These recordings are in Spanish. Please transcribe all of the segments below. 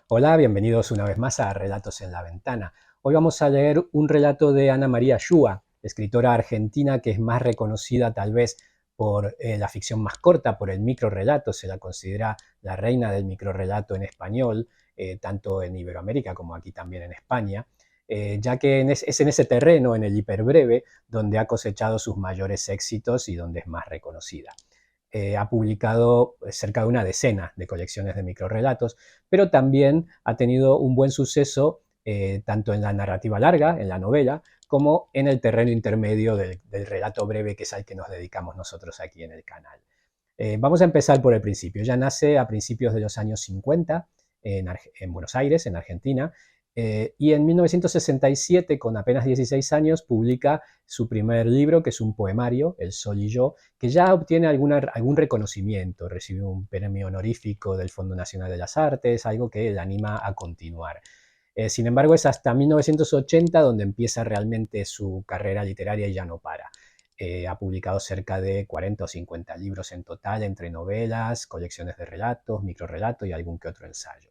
Hola, bienvenidos una vez más a Relatos en la Ventana. Hoy vamos a leer un relato de Ana María Shua, escritora argentina que es más reconocida tal vez por la ficción más corta, por el microrrelato. Se la considera la reina del microrrelato en español, tanto en Iberoamérica como aquí también en España, ya que es en ese terreno, en el hiperbreve, donde ha cosechado sus mayores éxitos y donde es más reconocida. Ha publicado cerca de una decena de colecciones de microrrelatos, pero también ha tenido un buen suceso tanto en la narrativa larga, en la novela, como en el terreno intermedio del relato breve, que es al que nos dedicamos nosotros aquí en el canal. Vamos a empezar por el principio. Ella nace a principios de los años 50 en Buenos Aires, en Argentina, y en 1967, con apenas 16 años, publica su primer libro, que es un poemario, El Sol y Yo, que ya obtiene algún reconocimiento, recibe un premio honorífico del Fondo Nacional de las Artes, algo que le anima a continuar. Sin embargo, es hasta 1980 donde empieza realmente su carrera literaria y ya no para. Ha publicado cerca de 40 o 50 libros en total, entre novelas, colecciones de relatos, microrelatos y algún que otro ensayo.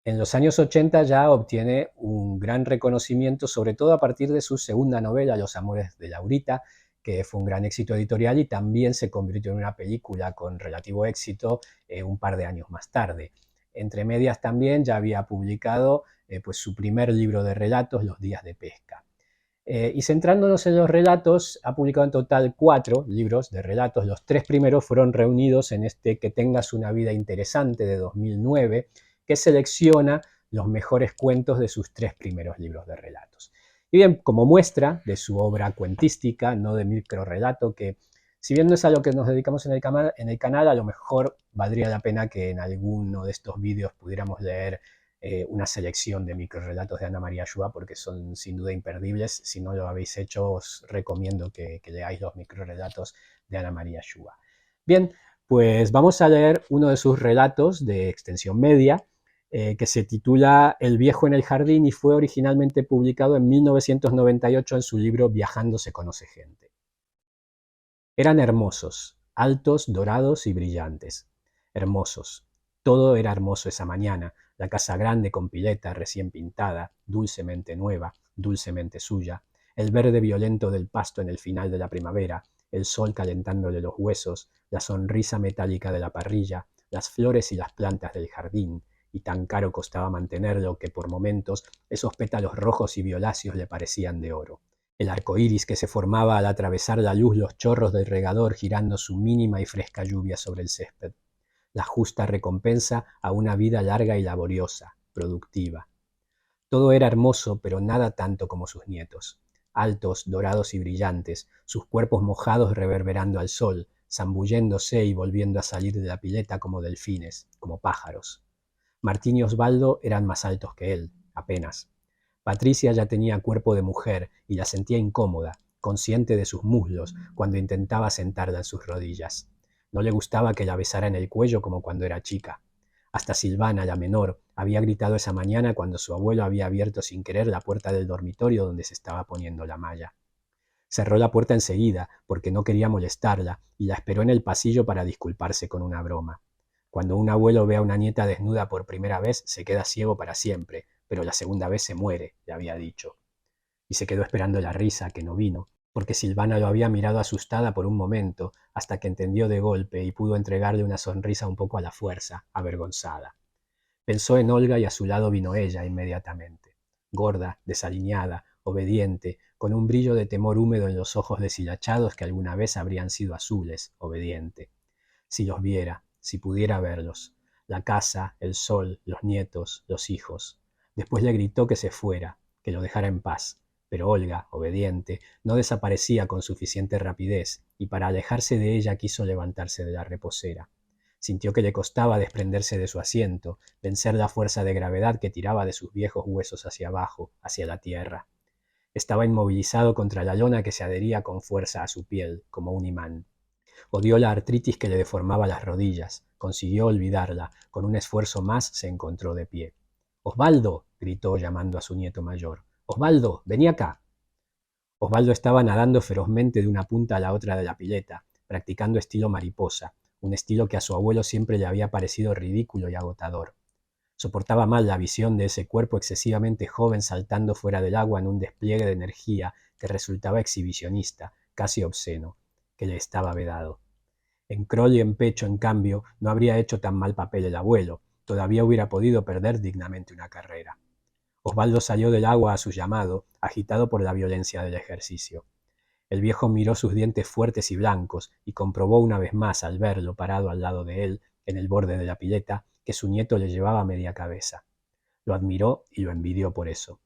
En los años 80 ya obtiene un gran reconocimiento, sobre todo a partir de su segunda novela, Los Amores de Laurita, que fue un gran éxito editorial y también se convirtió en una película con relativo éxito un par de años más tarde. Entre medias también ya había publicado pues su primer libro de relatos, Los Días de Pesca. Y centrándonos en los relatos, ha publicado en total 4 libros de relatos. Los 3 primeros fueron reunidos en este Que tengas una vida interesante de 2009, que selecciona los mejores cuentos de sus 3 primeros libros de relatos. Y bien, como muestra de su obra cuentística, no de microrelato, que si bien no es a lo que nos dedicamos en el canal, a lo mejor valdría la pena que en alguno de estos vídeos pudiéramos leer una selección de microrelatos de Ana María Shua, porque son sin duda imperdibles. Si no lo habéis hecho, os recomiendo que leáis los microrelatos de Ana María Shua. Bien, pues vamos a leer uno de sus relatos de extensión media, que se titula El viejo en el jardín y fue originalmente publicado en 1998 en su libro Viajando se conoce gente. Eran hermosos, altos, dorados y brillantes. Hermosos. Todo era hermoso esa mañana, la casa grande con pileta recién pintada, dulcemente nueva, dulcemente suya, el verde violento del pasto en el final de la primavera, el sol calentándole los huesos, la sonrisa metálica de la parrilla, las flores y las plantas del jardín, y tan caro costaba mantenerlo que por momentos esos pétalos rojos y violáceos le parecían de oro. El arco iris que se formaba al atravesar la luz los chorros del regador girando su mínima y fresca lluvia sobre el césped. La justa recompensa a una vida larga y laboriosa, productiva. Todo era hermoso, pero nada tanto como sus nietos. Altos, dorados y brillantes, sus cuerpos mojados reverberando al sol, zambulléndose y volviendo a salir de la pileta como delfines, como pájaros. Martín y Osvaldo eran más altos que él, apenas. Patricia ya tenía cuerpo de mujer y la sentía incómoda, consciente de sus muslos, cuando intentaba sentarla en sus rodillas. No le gustaba que la besara en el cuello como cuando era chica. Hasta Silvana, la menor, había gritado esa mañana cuando su abuelo había abierto sin querer la puerta del dormitorio donde se estaba poniendo la malla. Cerró la puerta enseguida, porque no quería molestarla, y la esperó en el pasillo para disculparse con una broma. Cuando un abuelo ve a una nieta desnuda por primera vez, se queda ciego para siempre, pero la segunda vez se muere, le había dicho. Y se quedó esperando la risa, que no vino, porque Silvana lo había mirado asustada por un momento, hasta que entendió de golpe y pudo entregarle una sonrisa un poco a la fuerza, avergonzada. Pensó en Olga y a su lado vino ella inmediatamente, gorda, desaliñada, obediente, con un brillo de temor húmedo en los ojos deshilachados que alguna vez habrían sido azules, obediente. Si los viera, si pudiera verlos, la casa, el sol, los nietos, los hijos. Después le gritó que se fuera, que lo dejara en paz, pero Olga, obediente, no desaparecía con suficiente rapidez, y para alejarse de ella quiso levantarse de la reposera. Sintió que le costaba desprenderse de su asiento, vencer la fuerza de gravedad que tiraba de sus viejos huesos hacia abajo, hacia la tierra. Estaba inmovilizado contra la lona que se adhería con fuerza a su piel, como un imán. Odió la artritis que le deformaba las rodillas, consiguió olvidarla, con un esfuerzo más se encontró de pie. «Osvaldo», gritó llamando a su nieto mayor. «Osvaldo, vení acá». Osvaldo estaba nadando ferozmente de una punta a la otra de la pileta, practicando estilo mariposa, un estilo que a su abuelo siempre le había parecido ridículo y agotador. Soportaba mal la visión de ese cuerpo excesivamente joven saltando fuera del agua en un despliegue de energía que resultaba exhibicionista, casi obsceno, que le estaba vedado. En crawl y en pecho, en cambio, no habría hecho tan mal papel el abuelo, todavía hubiera podido perder dignamente una carrera. Osvaldo salió del agua a su llamado, agitado por la violencia del ejercicio. El viejo miró sus dientes fuertes y blancos y comprobó una vez más, al verlo parado al lado de él, en el borde de la pileta, que su nieto le llevaba media cabeza. Lo admiró y lo envidió por eso.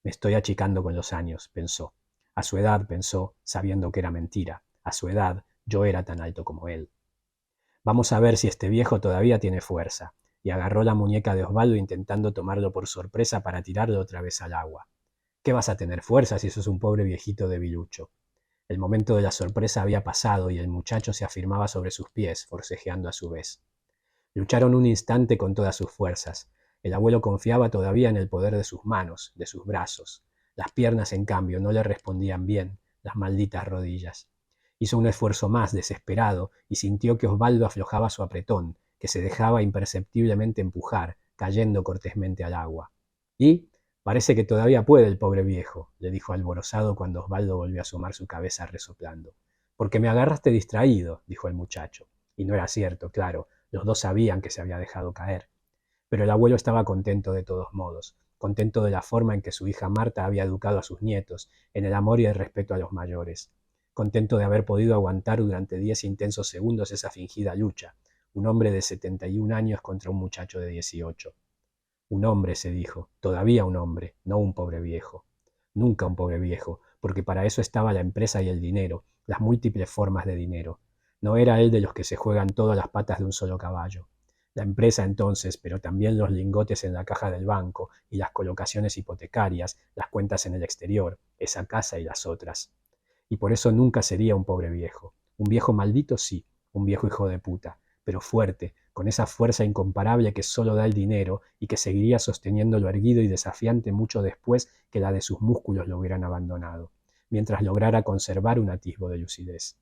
Me estoy achicando con los años, pensó. A su edad, pensó, sabiendo que era mentira, a su edad yo era tan alto como él. Vamos a ver si este viejo todavía tiene fuerza, y agarró la muñeca de Osvaldo intentando tomarlo por sorpresa para tirarlo otra vez al agua. ¿Qué vas a tener fuerza si sos un pobre viejito debilucho? El momento de la sorpresa había pasado y el muchacho se afirmaba sobre sus pies, forcejeando a su vez. Lucharon un instante con todas sus fuerzas. El abuelo confiaba todavía en el poder de sus manos, de sus brazos. Las piernas, en cambio, no le respondían bien, las malditas rodillas. Hizo un esfuerzo más, desesperado, y sintió que Osvaldo aflojaba su apretón, que se dejaba imperceptiblemente empujar, cayendo cortésmente al agua. Y parece que todavía puede el pobre viejo, le dijo alborozado cuando Osvaldo volvió a asomar su cabeza resoplando. Porque me agarraste distraído, dijo el muchacho. Y no era cierto, claro, los dos sabían que se había dejado caer. Pero el abuelo estaba contento de todos modos, contento de la forma en que su hija Marta había educado a sus nietos, en el amor y el respeto a los mayores, contento de haber podido aguantar durante 10 intensos segundos esa fingida lucha, un hombre de 71 años contra un muchacho de 18. Un hombre, se dijo, todavía un hombre, no un pobre viejo. Nunca un pobre viejo, porque para eso estaba la empresa y el dinero, las múltiples formas de dinero. No era él de los que se juegan todas las patas de un solo caballo. La empresa entonces, pero también los lingotes en la caja del banco y las colocaciones hipotecarias, las cuentas en el exterior, esa casa y las otras. Y por eso nunca sería un pobre viejo. Un viejo maldito sí, un viejo hijo de puta, pero fuerte, con esa fuerza incomparable que solo da el dinero y que seguiría sosteniendo lo erguido y desafiante mucho después que la de sus músculos lo hubieran abandonado, mientras lograra conservar un atisbo de lucidez.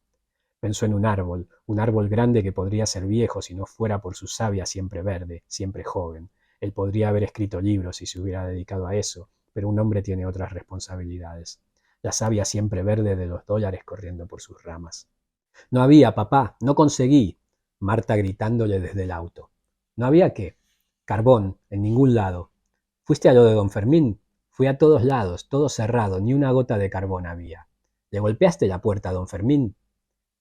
Pensó en un árbol grande que podría ser viejo si no fuera por su savia siempre verde, siempre joven. Él podría haber escrito libros si se hubiera dedicado a eso, pero un hombre tiene otras responsabilidades. La savia siempre verde de los dólares corriendo por sus ramas. No había, papá, no conseguí. Marta gritándole desde el auto. ¿No había qué? Carbón, en ningún lado. ¿Fuiste a lo de don Fermín? Fui a todos lados, todo cerrado, ni una gota de carbón había. ¿Le golpeaste la puerta a don Fermín?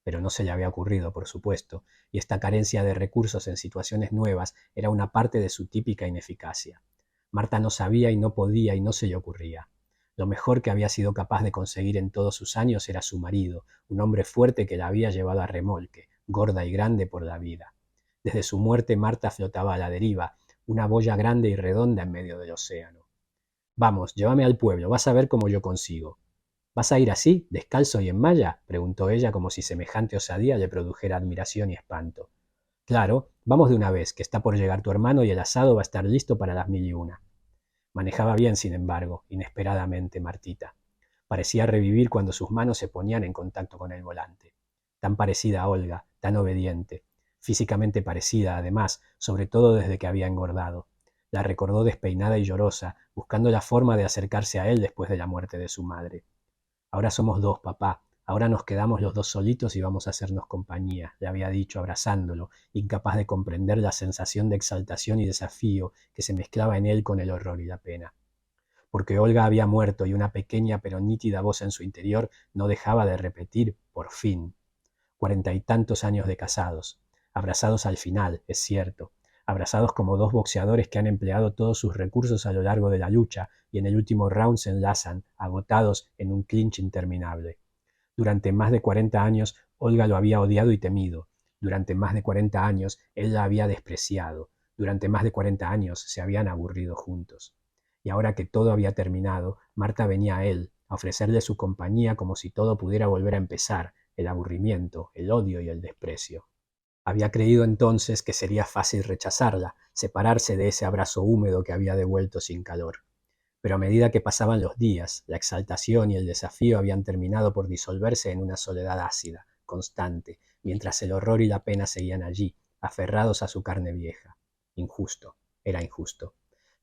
Pero no se le había ocurrido, por supuesto, y esta carencia de recursos en situaciones nuevas era una parte de su típica ineficacia. Marta no sabía y no podía y no se le ocurría. Lo mejor que había sido capaz de conseguir en todos sus años era su marido, un hombre fuerte que la había llevado a remolque, gorda y grande por la vida. Desde su muerte Marta flotaba a la deriva, una boya grande y redonda en medio del océano. Vamos, llévame al pueblo, vas a ver cómo yo consigo. ¿Vas a ir así, descalzo y en malla? Preguntó ella como si semejante osadía le produjera admiración y espanto. Claro, vamos de una vez, que está por llegar tu hermano y el asado va a estar listo para las 1001. Manejaba bien, sin embargo, inesperadamente, Martita. Parecía revivir cuando sus manos se ponían en contacto con el volante. Tan parecida a Olga, tan obediente. Físicamente parecida, además, sobre todo desde que había engordado. La recordó despeinada y llorosa, buscando la forma de acercarse a él después de la muerte de su madre. Ahora somos dos, papá. Ahora nos quedamos los dos solitos y vamos a hacernos compañía, le había dicho abrazándolo, incapaz de comprender la sensación de exaltación y desafío que se mezclaba en él con el horror y la pena. Porque Olga había muerto y una pequeña pero nítida voz en su interior no dejaba de repetir, por fin. 40 y tantos años de casados, abrazados al final, es cierto, abrazados como dos boxeadores que han empleado todos sus recursos a lo largo de la lucha y en el último round se enlazan, agotados en un clinch interminable. Durante más de 40 años Olga lo había odiado y temido. Durante más de 40 años él la había despreciado. Durante más de 40 años se habían aburrido juntos. Y ahora que todo había terminado, Marta venía a él, a ofrecerle su compañía como si todo pudiera volver a empezar, el aburrimiento, el odio y el desprecio. Había creído entonces que sería fácil rechazarla, separarse de ese abrazo húmedo que había devuelto sin calor. Pero a medida que pasaban los días, la exaltación y el desafío habían terminado por disolverse en una soledad ácida, constante, mientras el horror y la pena seguían allí, aferrados a su carne vieja. Injusto. era injusto.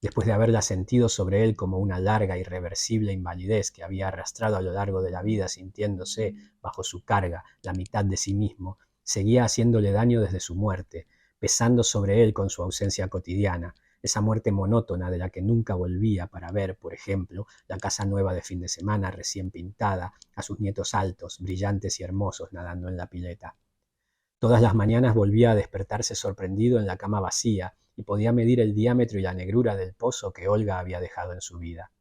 Después de haberla sentido sobre él como una larga, irreversible invalidez que había arrastrado a lo largo de la vida sintiéndose, bajo su carga, la mitad de sí mismo, seguía haciéndole daño desde su muerte, pesando sobre él con su ausencia cotidiana, esa muerte monótona de la que nunca volvía para ver, por ejemplo, la casa nueva de fin de semana recién pintada, a sus nietos altos, brillantes y hermosos nadando en la pileta. Todas las mañanas volvía a despertarse sorprendido en la cama vacía y podía medir el diámetro y la negrura del pozo que Olga había dejado en su vida.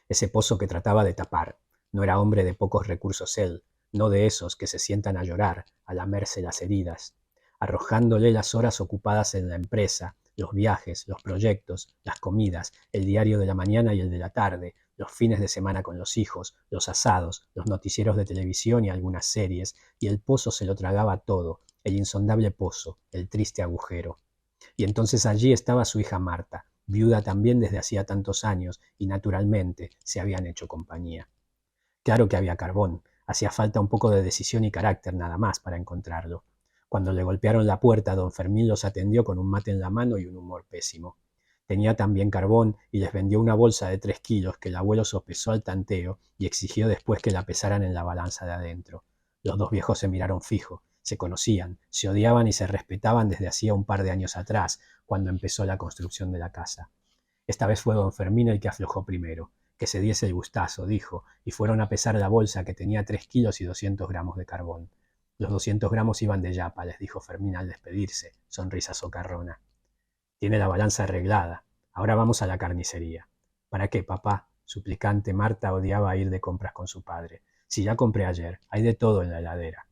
Ese pozo que trataba de tapar. No era hombre de pocos recursos él, no de esos que se sientan a llorar, a lamerse las heridas, arrojándole las horas ocupadas en la empresa, los viajes, los proyectos, las comidas, el diario de la mañana y el de la tarde, los fines de semana con los hijos, los asados, los noticieros de televisión y algunas series, y el pozo se lo tragaba todo, el insondable pozo, el triste agujero. Y entonces allí estaba su hija Marta, viuda también desde hacía tantos años, y naturalmente se habían hecho compañía. Claro que había carbón, hacía falta un poco de decisión y carácter nada más para encontrarlo. Cuando le golpearon la puerta, don Fermín los atendió con un mate en la mano y un humor pésimo. Tenía también carbón y les vendió una bolsa de 3 kilos que el abuelo sopesó al tanteo y exigió después que la pesaran en la balanza de adentro. Los dos viejos se miraron fijo, se conocían, se odiaban y se respetaban desde hacía un par de años atrás, cuando empezó la construcción de la casa. Esta vez fue don Fermín el que aflojó primero. Que se diese el gustazo, dijo, y fueron a pesar la bolsa que tenía 3 kilos y 200 gramos de carbón. Los 200 gramos iban de yapa, les dijo Fermín al despedirse, sonrisa socarrona. Tiene la balanza arreglada. Ahora vamos a la carnicería. ¿Para qué, papá? Suplicante, Marta odiaba ir de compras con su padre. Si ya compré ayer, hay de todo en la heladera.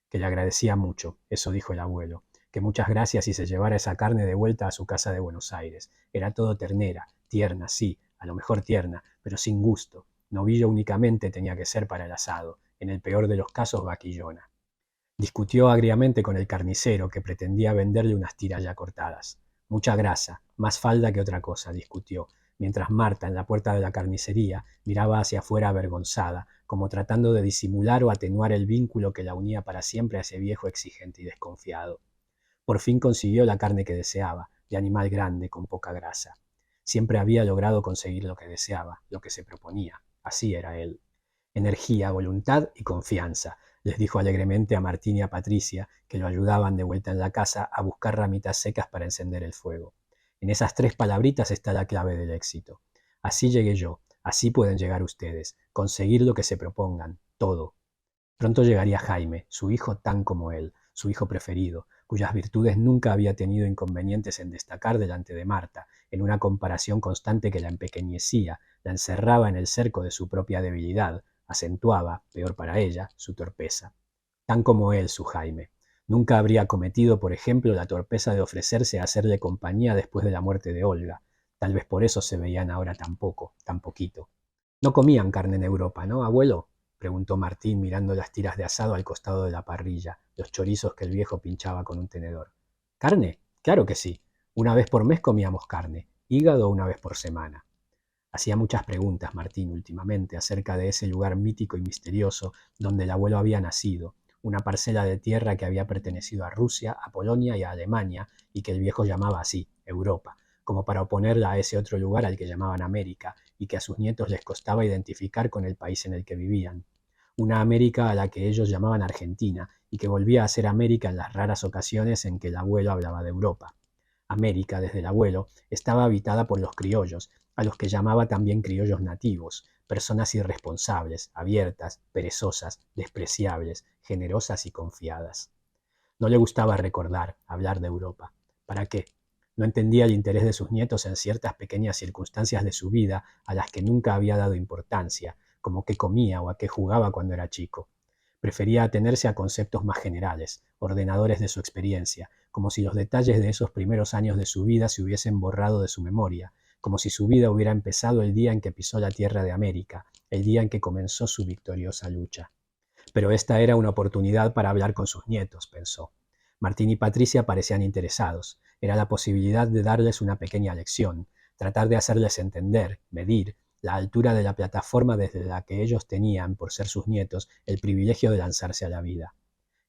Que le agradecía mucho, eso dijo el abuelo, que muchas gracias y se llevara esa carne de vuelta a su casa de Buenos Aires. Era todo ternera, tierna, sí, a lo mejor tierna, pero sin gusto. Novillo únicamente tenía que ser para el asado, en el peor de los casos vaquillona. Discutió agriamente con el carnicero, que pretendía venderle unas tiras ya cortadas. Mucha grasa, más falda que otra cosa, discutió, mientras Marta, en la puerta de la carnicería, miraba hacia afuera avergonzada, como tratando de disimular o atenuar el vínculo que la unía para siempre a ese viejo exigente y desconfiado. Por fin consiguió la carne que deseaba, de animal grande, con poca grasa. Siempre había logrado conseguir lo que deseaba, lo que se proponía. Así era él. Energía, voluntad y confianza, les dijo alegremente a Martín y a Patricia, que lo ayudaban de vuelta en la casa a buscar ramitas secas para encender el fuego. En esas 3 palabritas está la clave del éxito. Así llegué yo, así pueden llegar ustedes, conseguir lo que se propongan, todo. Pronto llegaría Jaime, su hijo tan como él, su hijo preferido, cuyas virtudes nunca había tenido inconvenientes en destacar delante de Marta, en una comparación constante que la empequeñecía, la encerraba en el cerco de su propia debilidad, acentuaba, peor para ella, su torpeza. Tan como él, su Jaime. Nunca habría cometido, por ejemplo, la torpeza de ofrecerse a hacerle compañía después de la muerte de Olga. Tal vez por eso se veían ahora tan poco, tan poquito. No comían carne en Europa, ¿no, abuelo? Preguntó Martín mirando las tiras de asado al costado de la parrilla, los chorizos que el viejo pinchaba con un tenedor. ¿Carne? Claro que sí. Una vez por mes comíamos carne, hígado una vez por semana. Hacía muchas preguntas Martín últimamente acerca de ese lugar mítico y misterioso donde el abuelo había nacido, una parcela de tierra que había pertenecido a Rusia, a Polonia y a Alemania, y que el viejo llamaba así, Europa, como para oponerla a ese otro lugar al que llamaban América, y que a sus nietos les costaba identificar con el país en el que vivían. Una América a la que ellos llamaban Argentina, y que volvía a ser América en las raras ocasiones en que el abuelo hablaba de Europa. América, desde el abuelo, estaba habitada por los criollos, a los que llamaba también criollos nativos, personas irresponsables, abiertas, perezosas, despreciables, generosas y confiadas. No le gustaba recordar, hablar de Europa. ¿Para qué? No entendía el interés de sus nietos en ciertas pequeñas circunstancias de su vida a las que nunca había dado importancia, como qué comía o a qué jugaba cuando era chico. Prefería atenerse a conceptos más generales, ordenadores de su experiencia, como si los detalles de esos primeros años de su vida se hubiesen borrado de su memoria, como si su vida hubiera empezado el día en que pisó la tierra de América, el día en que comenzó su victoriosa lucha. Pero esta era una oportunidad para hablar con sus nietos, pensó. Martín y Patricia parecían interesados. Era la posibilidad de darles una pequeña lección, tratar de hacerles entender, medir, la altura de la plataforma desde la que ellos tenían, por ser sus nietos, el privilegio de lanzarse a la vida.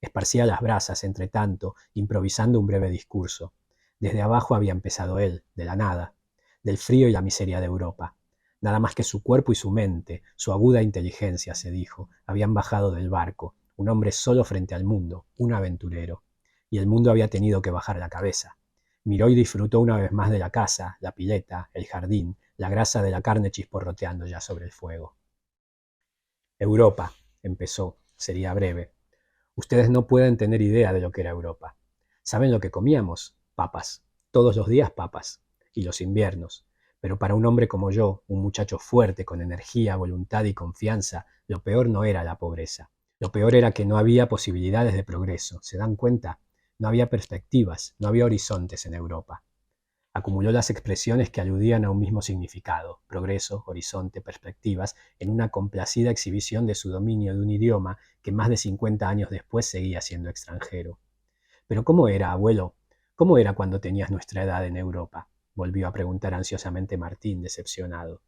Esparcía las brasas, entre tanto, improvisando un breve discurso. Desde abajo había empezado él, de la nada, del frío y la miseria de Europa. Nada más que su cuerpo y su mente, su aguda inteligencia, se dijo, habían bajado del barco, un hombre solo frente al mundo, un aventurero. Y el mundo había tenido que bajar la cabeza. Miró y disfrutó una vez más de la casa, la pileta, el jardín, la grasa de la carne chisporroteando ya sobre el fuego. Europa, empezó, sería breve. Ustedes no pueden tener idea de lo que era Europa. ¿Saben lo que comíamos? Papas. Todos los días papas. Y los inviernos. Pero para un hombre como yo, un muchacho fuerte, con energía, voluntad y confianza, lo peor no era la pobreza. Lo peor era que no había posibilidades de progreso. ¿Se dan cuenta? No había perspectivas, no había horizontes en Europa. Acumuló las expresiones que aludían a un mismo significado, progreso, horizonte, perspectivas, en una complacida exhibición de su dominio de un idioma que más de 50 años después seguía siendo extranjero. Pero ¿cómo era, abuelo? ¿Cómo era cuando tenías nuestra edad en Europa? Volvió a preguntar ansiosamente Martín, decepcionado.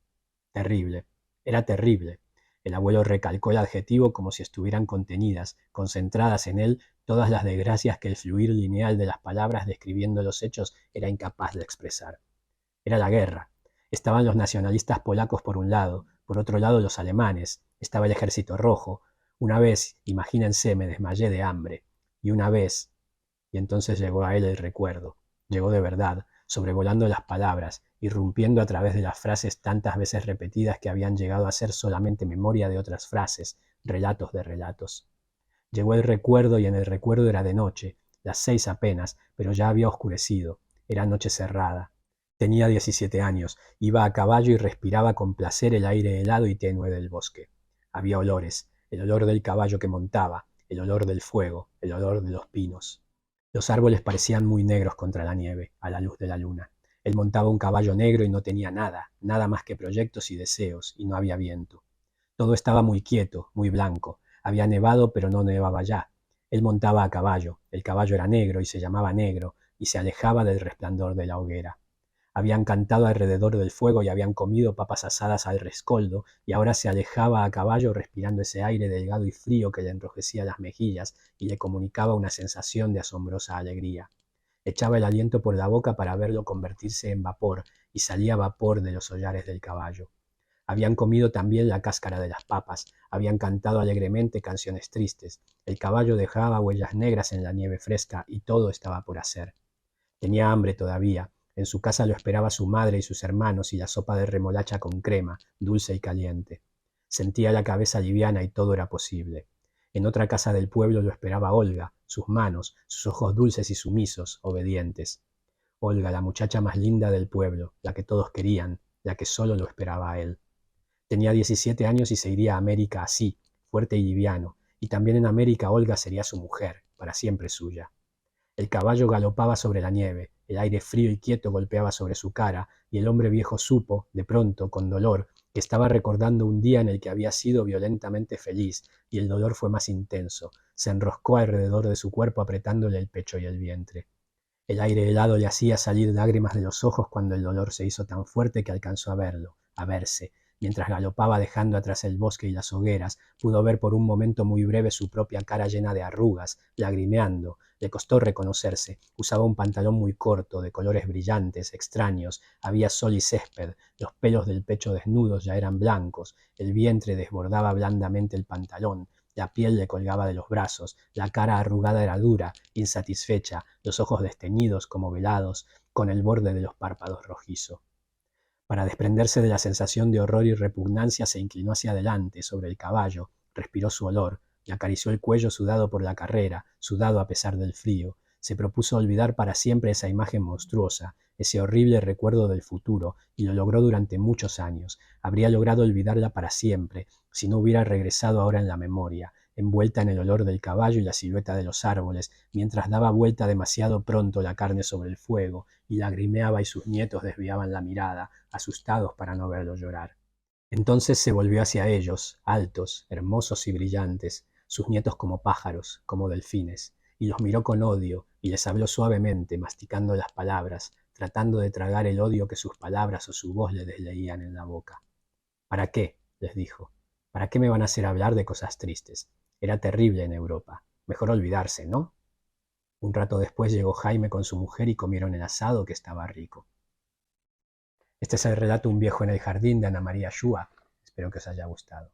Terrible, era terrible. El abuelo recalcó el adjetivo como si estuvieran contenidas, concentradas en él todas las desgracias que el fluir lineal de las palabras describiendo los hechos era incapaz de expresar. Era la guerra. Estaban los nacionalistas polacos por un lado, por otro lado los alemanes, estaba el ejército rojo. Una vez, imagínense, me desmayé de hambre. Y una vez, y entonces llegó a él el recuerdo, llegó de verdad, sobrevolando las palabras, irrumpiendo a través de las frases tantas veces repetidas que habían llegado a ser solamente memoria de otras frases, relatos de relatos. Llegó el recuerdo y en el recuerdo era de noche, las 6 apenas, pero ya había oscurecido, era noche cerrada. Tenía 17 años, iba a caballo y respiraba con placer el aire helado y tenue del bosque. Había olores, el olor del caballo que montaba, el olor del fuego, el olor de los pinos. Los árboles parecían muy negros contra la nieve, a la luz de la luna. Él montaba un caballo negro y no tenía nada, nada más que proyectos y deseos, y no había viento. Todo estaba muy quieto, muy blanco. Había nevado, pero no nevaba ya. Él montaba a caballo. El caballo era negro y se llamaba Negro, y se alejaba del resplandor de la hoguera. Habían cantado alrededor del fuego y habían comido papas asadas al rescoldo, y ahora se alejaba a caballo respirando ese aire delgado y frío que le enrojecía las mejillas y le comunicaba una sensación de asombrosa alegría. Echaba el aliento por la boca para verlo convertirse en vapor, y salía vapor de los hollares del caballo. Habían comido también la cáscara de las papas, habían cantado alegremente canciones tristes, el caballo dejaba huellas negras en la nieve fresca y todo estaba por hacer. Tenía hambre todavía. En su casa lo esperaba su madre y sus hermanos y la sopa de remolacha con crema, dulce y caliente. Sentía la cabeza liviana y todo era posible. En otra casa del pueblo lo esperaba Olga, sus manos, sus ojos dulces y sumisos, obedientes. Olga, la muchacha más linda del pueblo, la que todos querían, la que solo lo esperaba a él. Tenía 17 años y se iría a América así, fuerte y liviano, y también en América Olga sería su mujer, para siempre suya. El caballo galopaba sobre la nieve, el aire frío y quieto golpeaba sobre su cara, y el hombre viejo supo, de pronto, con dolor, que estaba recordando un día en el que había sido violentamente feliz, y el dolor fue más intenso, se enroscó alrededor de su cuerpo apretándole el pecho y el vientre. El aire helado le hacía salir lágrimas de los ojos cuando el dolor se hizo tan fuerte que alcanzó a verlo, a verse. Mientras galopaba dejando atrás el bosque y las hogueras, pudo ver por un momento muy breve su propia cara llena de arrugas, lagrimeando. Le costó reconocerse. Usaba un pantalón muy corto, de colores brillantes, extraños. Había sol y césped. Los pelos del pecho desnudos ya eran blancos. El vientre desbordaba blandamente el pantalón. La piel le colgaba de los brazos, la cara arrugada era dura, insatisfecha, los ojos desteñidos como velados, con el borde de los párpados rojizo. Para desprenderse de la sensación de horror y repugnancia se inclinó hacia adelante, sobre el caballo, respiró su olor, le acarició el cuello sudado por la carrera, sudado a pesar del frío. Se propuso olvidar para siempre esa imagen monstruosa, ese horrible recuerdo del futuro, y lo logró durante muchos años. Habría logrado olvidarla para siempre, si no hubiera regresado ahora en la memoria, envuelta en el olor del caballo y la silueta de los árboles, mientras daba vuelta demasiado pronto la carne sobre el fuego, y lagrimeaba y sus nietos desviaban la mirada, asustados para no verlo llorar. Entonces se volvió hacia ellos, altos, hermosos y brillantes, sus nietos como pájaros, como delfines, y los miró con odio, y les habló suavemente, masticando las palabras, tratando de tragar el odio que sus palabras o su voz le desleían en la boca. ¿Para qué? Les dijo. ¿Para qué me van a hacer hablar de cosas tristes? Era terrible en Europa. Mejor olvidarse, ¿no? Un rato después llegó Jaime con su mujer y comieron el asado, que estaba rico. Este es el relato Un viejo en el jardín de Ana María Shua. Espero que os haya gustado.